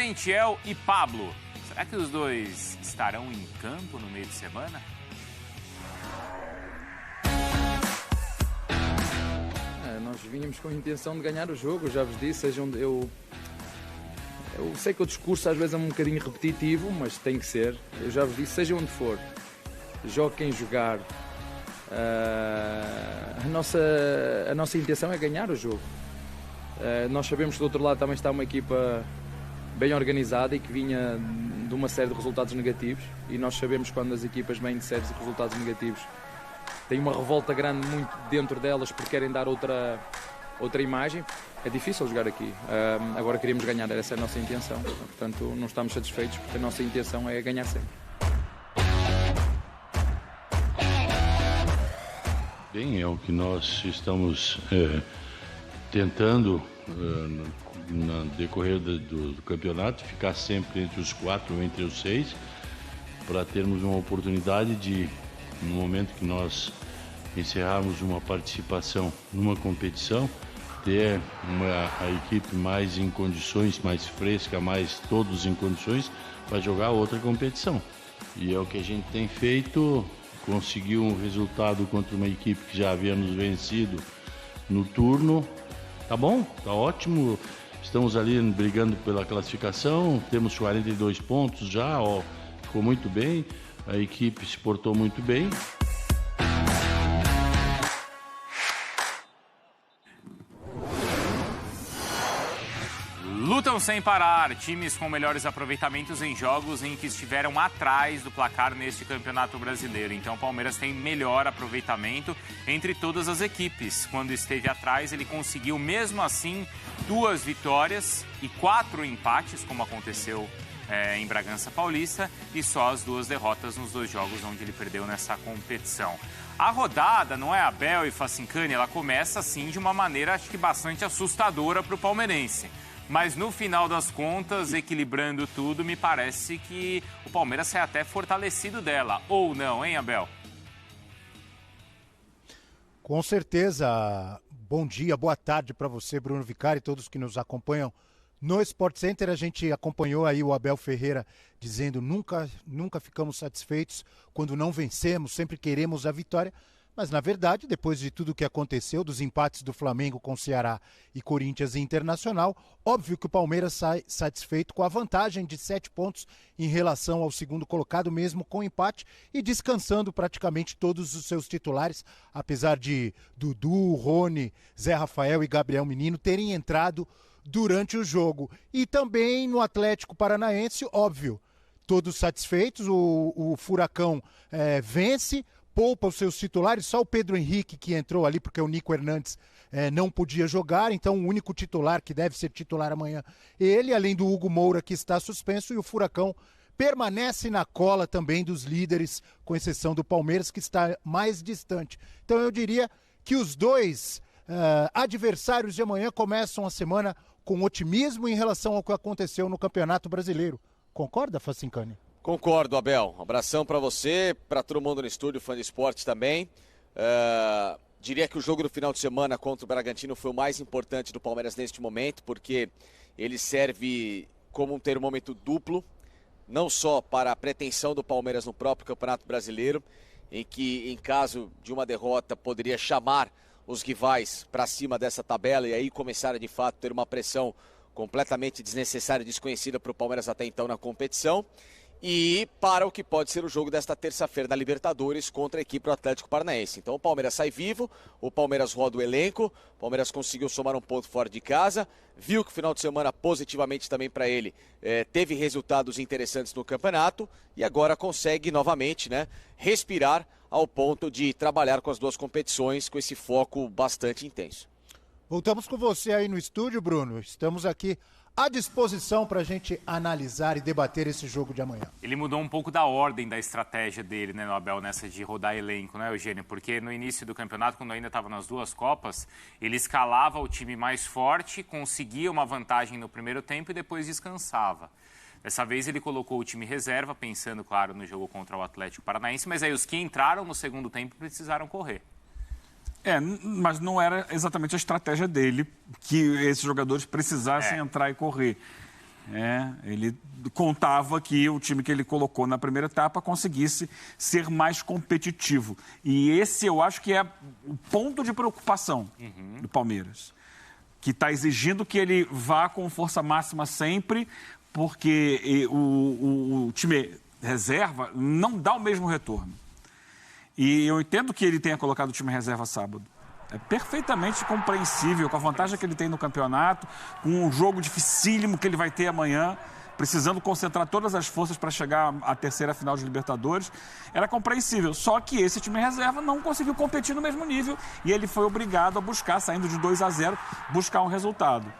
Merentiel e Pablo. Será que os dois estarão em campo no meio de semana? Nós vínhamos com a intenção de ganhar o jogo, eu já vos disse, eu sei que o discurso às vezes é um bocadinho repetitivo, mas tem que ser. Eu já vos disse, seja onde for, jogue quem jogar. A nossa intenção é ganhar o jogo. Nós sabemos que do outro lado também está uma equipa bem organizada e que vinha de uma série de resultados negativos, e nós sabemos que quando as equipas vêm de séries de resultados negativos tem uma revolta grande muito dentro delas porque querem dar outra imagem. É difícil jogar aqui. Agora queríamos ganhar, essa é a nossa intenção. Portanto, não estamos satisfeitos porque a nossa intenção é ganhar sempre. Bem, é o que nós estamos tentando no decorrer do campeonato, ficar sempre entre os 4 ou entre os 6, para termos uma oportunidade de, no momento que nós encerrarmos uma participação numa competição, ter a equipe mais em condições, mais fresca, mais todos em condições para jogar outra competição. E é o que a gente tem feito, conseguiu um resultado contra uma equipe que já havíamos vencido no turno. Tá bom, tá ótimo, estamos ali brigando pela classificação, temos 42 pontos já, ficou muito bem, a equipe se portou muito bem. Lutam sem parar, times com melhores aproveitamentos em jogos em que estiveram atrás do placar neste Campeonato Brasileiro. Então o Palmeiras tem melhor aproveitamento entre todas as equipes. Quando esteve atrás, ele conseguiu mesmo assim 2 vitórias e 4 empates, como aconteceu em Bragança Paulista, e só as 2 derrotas nos 2 jogos onde ele perdeu nessa competição. A rodada, não é, Abel e Facincani, ela começa assim de uma maneira, acho que bastante assustadora para o palmeirense. Mas no final das contas, equilibrando tudo, me parece que o Palmeiras sai até fortalecido dela. Ou não, hein, Abel? Com certeza. Bom dia, boa tarde para você, Bruno Vicari, e todos que nos acompanham no Sport Center. A gente acompanhou aí o Abel Ferreira dizendo nunca ficamos satisfeitos quando não vencemos, sempre queremos a vitória. Mas, na verdade, depois de tudo que aconteceu, dos empates do Flamengo com Ceará e Corinthians e Internacional, óbvio que o Palmeiras sai satisfeito com a vantagem de 7 pontos em relação ao segundo colocado, mesmo com empate, e descansando praticamente todos os seus titulares, apesar de Dudu, Rony, Zé Rafael e Gabriel Menino terem entrado durante o jogo. E também no Atlético Paranaense, óbvio, todos satisfeitos, o Furacão vence, poupa os seus titulares, só o Pedro Henrique que entrou ali porque o Nico Hernandes não podia jogar, então o único titular que deve ser titular amanhã, ele, além do Hugo Moura que está suspenso, e o Furacão permanece na cola também dos líderes, com exceção do Palmeiras que está mais distante. Então eu diria que os dois adversários de amanhã começam a semana com otimismo em relação ao que aconteceu no Campeonato Brasileiro. Concorda, Facincani? Concordo, Abel. Um abração para você, para todo mundo no estúdio, fã de esporte também. Diria que o jogo do final de semana contra o Bragantino foi o mais importante do Palmeiras neste momento, porque ele serve como um termômetro duplo, não só para a pretensão do Palmeiras no próprio Campeonato Brasileiro, em que, em caso de uma derrota, poderia chamar os rivais para cima dessa tabela e aí começar a, de fato, ter uma pressão completamente desnecessária e desconhecida para o Palmeiras até então na competição. E para o que pode ser o jogo desta terça-feira da Libertadores contra a equipe do Atlético Paranaense. Então o Palmeiras sai vivo, o Palmeiras roda o elenco, o Palmeiras conseguiu somar um ponto fora de casa, viu que o final de semana positivamente também para ele teve resultados interessantes no campeonato e agora consegue novamente respirar ao ponto de trabalhar com as 2 competições com esse foco bastante intenso. Voltamos com você aí no estúdio, Bruno. Estamos aqui à disposição para a gente analisar e debater esse jogo de amanhã. Ele mudou um pouco da ordem da estratégia dele, né, Abel, nessa de rodar elenco, né, Eugênio? Porque no início do campeonato, quando ainda estava nas 2 Copas, ele escalava o time mais forte, conseguia uma vantagem no primeiro tempo e depois descansava. Dessa vez ele colocou o time reserva, pensando, claro, no jogo contra o Atlético Paranaense, mas aí os que entraram no segundo tempo precisaram correr. Mas não era exatamente a estratégia dele que esses jogadores precisassem entrar e correr. Ele contava que o time que ele colocou na primeira etapa conseguisse ser mais competitivo. E esse eu acho que é o ponto de preocupação do Palmeiras, que está exigindo que ele vá com força máxima sempre, porque o time reserva não dá o mesmo retorno. E eu entendo que ele tenha colocado o time reserva sábado. É perfeitamente compreensível, com a vantagem que ele tem no campeonato, com um jogo dificílimo que ele vai ter amanhã, precisando concentrar todas as forças para chegar à terceira final de Libertadores. Era compreensível, só que esse time reserva não conseguiu competir no mesmo nível e ele foi obrigado a buscar, saindo de 2-0, buscar um resultado.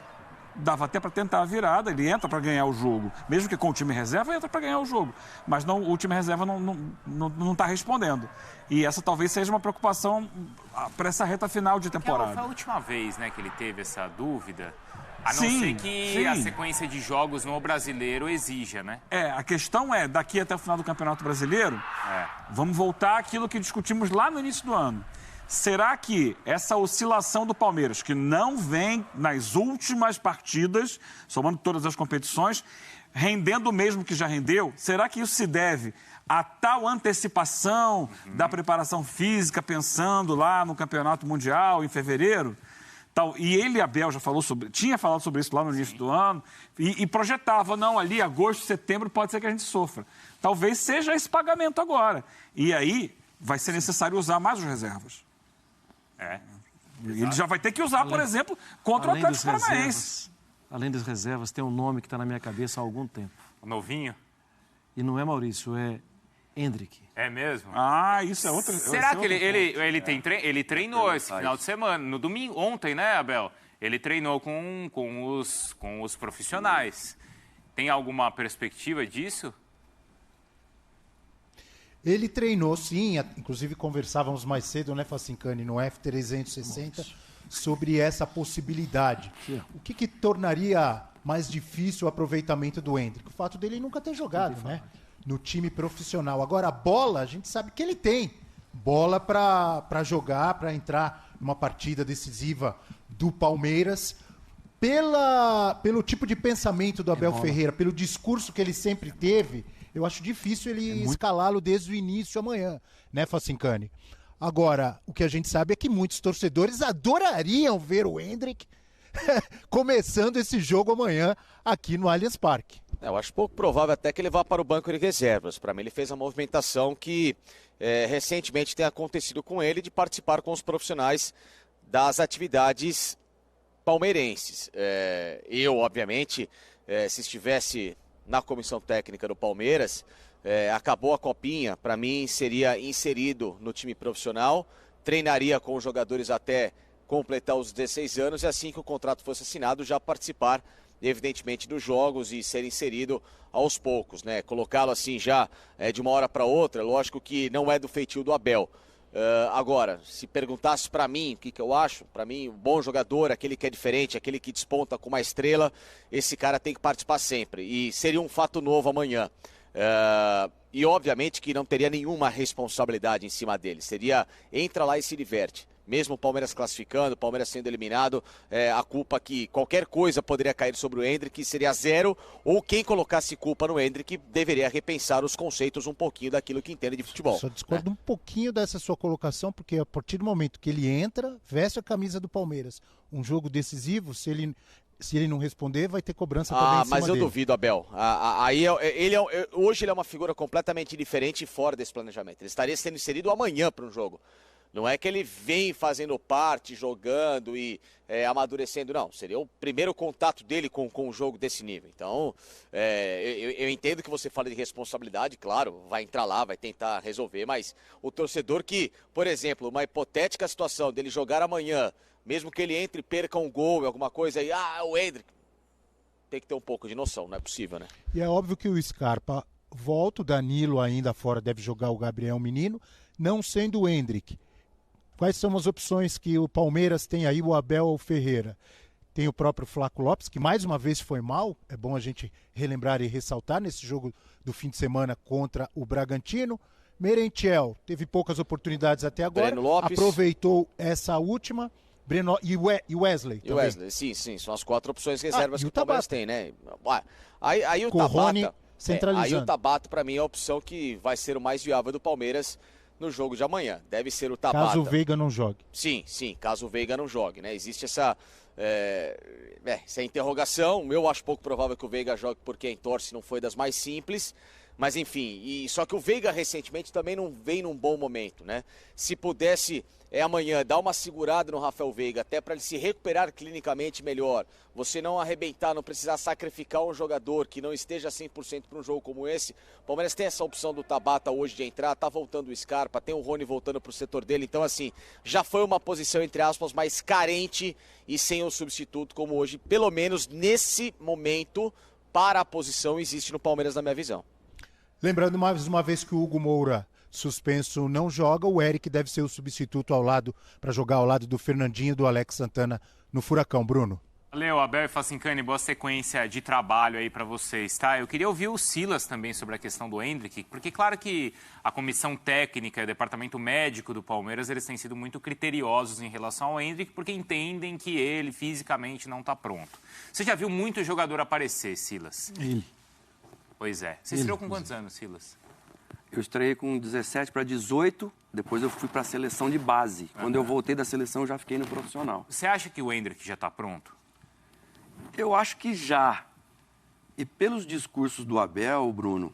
Dava até para tentar a virada, ele entra para ganhar o jogo. Mesmo que com o time reserva, entra para ganhar o jogo. Mas o time reserva não está respondendo. E essa talvez seja uma preocupação para essa reta final de temporada. Foi a última vez, né, que ele teve essa dúvida, a não ser que a sequência de jogos no Brasileiro exija, né? A questão é, daqui até o final do Campeonato Brasileiro, vamos voltar àquilo que discutimos lá no início do ano. Será que essa oscilação do Palmeiras, que não vem nas últimas partidas, somando todas as competições, rendendo o mesmo que já rendeu, será que isso se deve a tal antecipação da preparação física, pensando lá no Campeonato Mundial em fevereiro? E ele, Abel, tinha falado sobre isso lá no início do ano e projetava, não, ali agosto, setembro, pode ser que a gente sofra. Talvez seja esse pagamento agora. E aí vai ser necessário usar mais os reservas. Ele já vai ter que usar, por exemplo, contra o Atlético Paranaense. Além das reservas, tem um nome que está na minha cabeça há algum tempo. O novinho? E não é Maurício, é Endrick. É mesmo? Isso é outra... Será que ele treinou esse final de semana, no domingo, ontem, né, Abel? Ele treinou com os profissionais. Tem alguma perspectiva disso? Ele treinou, sim, inclusive conversávamos mais cedo, né, Facincani, no F360, sobre essa possibilidade. O que tornaria mais difícil o aproveitamento do Endrick? O fato dele nunca ter jogado, né, no time profissional. Agora, a bola, a gente sabe que ele tem. Bola para jogar, para entrar numa partida decisiva do Palmeiras. Pelo tipo de pensamento do Abel Ferreira, pelo discurso que ele sempre teve, eu acho difícil ele escalá-lo desde o início amanhã, né, Facincani? Agora, o que a gente sabe é que muitos torcedores adorariam ver o Endrick começando esse jogo amanhã aqui no Allianz Parque. Eu acho pouco provável até que ele vá para o banco de reservas. Para mim, ele fez a movimentação que recentemente tem acontecido com ele de participar com os profissionais das atividades palmeirenses. Eu, obviamente, se estivesse na comissão técnica do Palmeiras, acabou a copinha, para mim seria inserido no time profissional, treinaria com os jogadores até completar os 16 anos e assim que o contrato fosse assinado já participar, evidentemente, dos jogos e ser inserido aos poucos, né? Colocá-lo assim já de uma hora para outra, lógico que não é do feitio do Abel. Agora, se perguntasse para mim o que eu acho, para mim, um bom jogador, aquele que é diferente, aquele que desponta com uma estrela, esse cara tem que participar sempre. E seria um fato novo amanhã. E obviamente que não teria nenhuma responsabilidade em cima dele. Seria, entra lá e se diverte. Mesmo o Palmeiras classificando, o Palmeiras sendo eliminado, a culpa que qualquer coisa poderia cair sobre o Endrick seria zero, ou quem colocasse culpa no Endrick deveria repensar os conceitos um pouquinho daquilo que entende de futebol. Só discordo um pouquinho dessa sua colocação, porque a partir do momento que ele entra, veste a camisa do Palmeiras. Um jogo decisivo, se ele não responder, vai ter cobrança também em cima mas eu dele. duvido, Abel. Hoje ele é uma figura completamente diferente e fora desse planejamento. Ele estaria sendo inserido amanhã para um jogo. Não é que ele vem fazendo parte, jogando e amadurecendo, não. Seria o primeiro contato dele com um jogo desse nível. Então, eu entendo que você fala de responsabilidade, claro, vai entrar lá, vai tentar resolver, mas o torcedor que, por exemplo, uma hipotética situação dele jogar amanhã, mesmo que ele entre e perca um gol, alguma coisa aí, o Endrick, tem que ter um pouco de noção, não é possível, né? E é óbvio que o Scarpa volta, o Danilo ainda fora deve jogar o Gabriel Menino, não sendo o Endrick. Quais são as opções que o Palmeiras tem aí, o Abel Ferreira? Tem o próprio Flaco Lopes, que mais uma vez foi mal, é bom a gente relembrar e ressaltar nesse jogo do fim de semana contra o Bragantino. Merentiel teve poucas oportunidades até agora, aproveitou essa última. E o Wesley E também. o Wesley, sim, são as 4 opções reservas e que o o Palmeiras Tabata. tem, né? Aí o Com o Rony Tabata... centralizando. aí o Tabata, pra mim, é a opção que vai ser o mais viável do Palmeiras no jogo de amanhã. Deve ser o Tabata. Caso o Veiga não jogue. Sim, caso o Veiga não jogue, né? Existe essa interrogação. Eu acho pouco provável que o Veiga jogue por quem torce, não foi das mais simples. Mas enfim, só que o Veiga recentemente também não vem num bom momento, né? Se pudesse amanhã dar uma segurada no Rafael Veiga, até para ele se recuperar clinicamente melhor, você não arrebentar, não precisar sacrificar um jogador que não esteja 100% para um jogo como esse. O Palmeiras tem essa opção do Tabata hoje de entrar, tá voltando o Scarpa, tem o Rony voltando para o setor dele, então assim, já foi uma posição, entre aspas, mais carente e sem o substituto como hoje, pelo menos nesse momento, para a posição existe no Palmeiras na minha visão. Lembrando mais uma vez que o Hugo Moura, suspenso, não joga. O Eric deve ser o substituto para jogar ao lado do Fernandinho e do Alex Santana no Furacão. Bruno. Valeu, Abel e Facincani, boa sequência de trabalho aí para vocês, tá? Eu queria ouvir o Silas também sobre a questão do Endrick, porque claro que a comissão técnica e o departamento médico do Palmeiras, eles têm sido muito criteriosos em relação ao Endrick, porque entendem que ele fisicamente não está pronto. Você já viu muito jogador aparecer, Silas? Ele. Pois é. Você estreou com quantos anos, Silas? Eu estreiei com 17 para 18, depois eu fui para a seleção de base. Quando eu voltei da seleção, eu já fiquei no profissional. Você acha que o Endrick já está pronto? Eu acho que já. E pelos discursos do Abel, Bruno,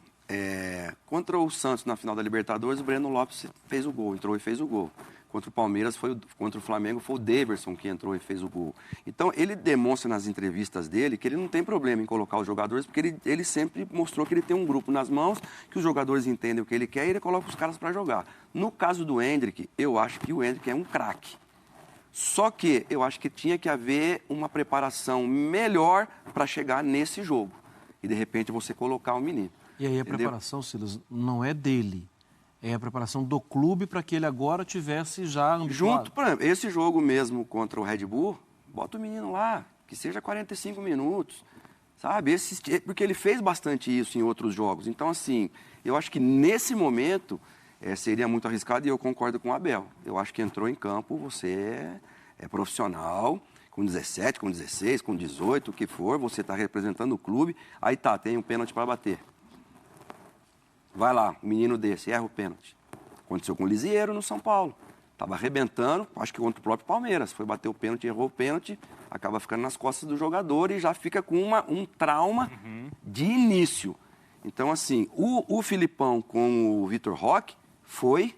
contra o Santos na final da Libertadores, o Breno Lopes fez o gol, entrou e fez o gol. Contra o Palmeiras, contra o Flamengo, foi o Daverson que entrou e fez o gol. Então, ele demonstra nas entrevistas dele que ele não tem problema em colocar os jogadores, porque ele sempre mostrou que ele tem um grupo nas mãos, que os jogadores entendem o que ele quer e ele coloca os caras para jogar. No caso do Endrick, eu acho que o Endrick é um craque. Só que eu acho que tinha que haver uma preparação melhor para chegar nesse jogo. E, de repente, você colocar o menino. E aí a Entendeu? preparação, Silas, não é dele. É a preparação do clube para que ele agora tivesse já ambicado. Junto, por exemplo, esse jogo mesmo contra o Red Bull, bota o menino lá, que seja 45 minutos, sabe? Porque ele fez bastante isso em outros jogos. Então, assim, eu acho que nesse momento seria muito arriscado e eu concordo com o Abel. Eu acho que entrou em campo, você é profissional, com 17, com 16, com 18, o que for, você está representando o clube, aí tem um pênalti para bater. Vai lá, um menino desse, erra o pênalti. Aconteceu com o Lisieiro no São Paulo. Estava arrebentando, acho que contra o próprio Palmeiras. Foi bater o pênalti, errou o pênalti, acaba ficando nas costas do jogador e já fica com um trauma de início. Então, assim, o Filipão com o Vitor Roque foi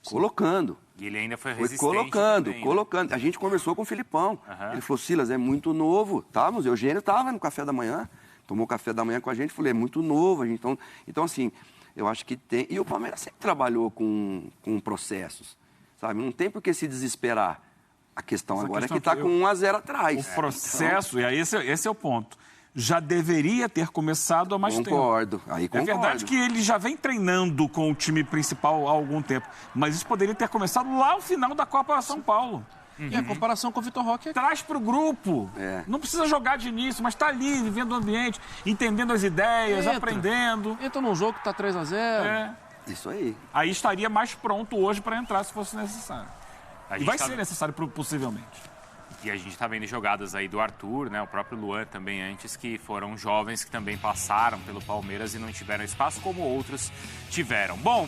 colocando. E ele ainda foi Foi resistente colocando, também, né? colocando. A gente conversou com o Filipão. Ele falou, Silas, é muito novo. O Eugênio estava no café da manhã. Tomou café da manhã com a gente, falei, é muito novo. Então, assim, eu acho que tem... E o Palmeiras sempre trabalhou com processos, sabe? Não tem por que se desesperar. A questão agora é que está com 1-0 atrás. O processo, e aí esse é o ponto, já deveria ter começado há mais tempo. Concordo, aí É concordo. verdade que ele já vem treinando com o time principal há algum tempo, mas isso poderia ter começado lá no final da Copa São Paulo. E a comparação com o Vitor Roque é... Traz para o grupo. Não precisa jogar de início, mas está ali, vivendo o ambiente, entendendo as ideias, aprendendo. Entra num jogo que está 3-0. Isso aí. Aí estaria mais pronto hoje para entrar se fosse necessário. A E gente vai tá- ser necessário possivelmente. E a gente está vendo jogadas aí do Arthur, né? O próprio Luan também antes, que foram jovens que também passaram pelo Palmeiras e não tiveram espaço como outros tiveram. Bom,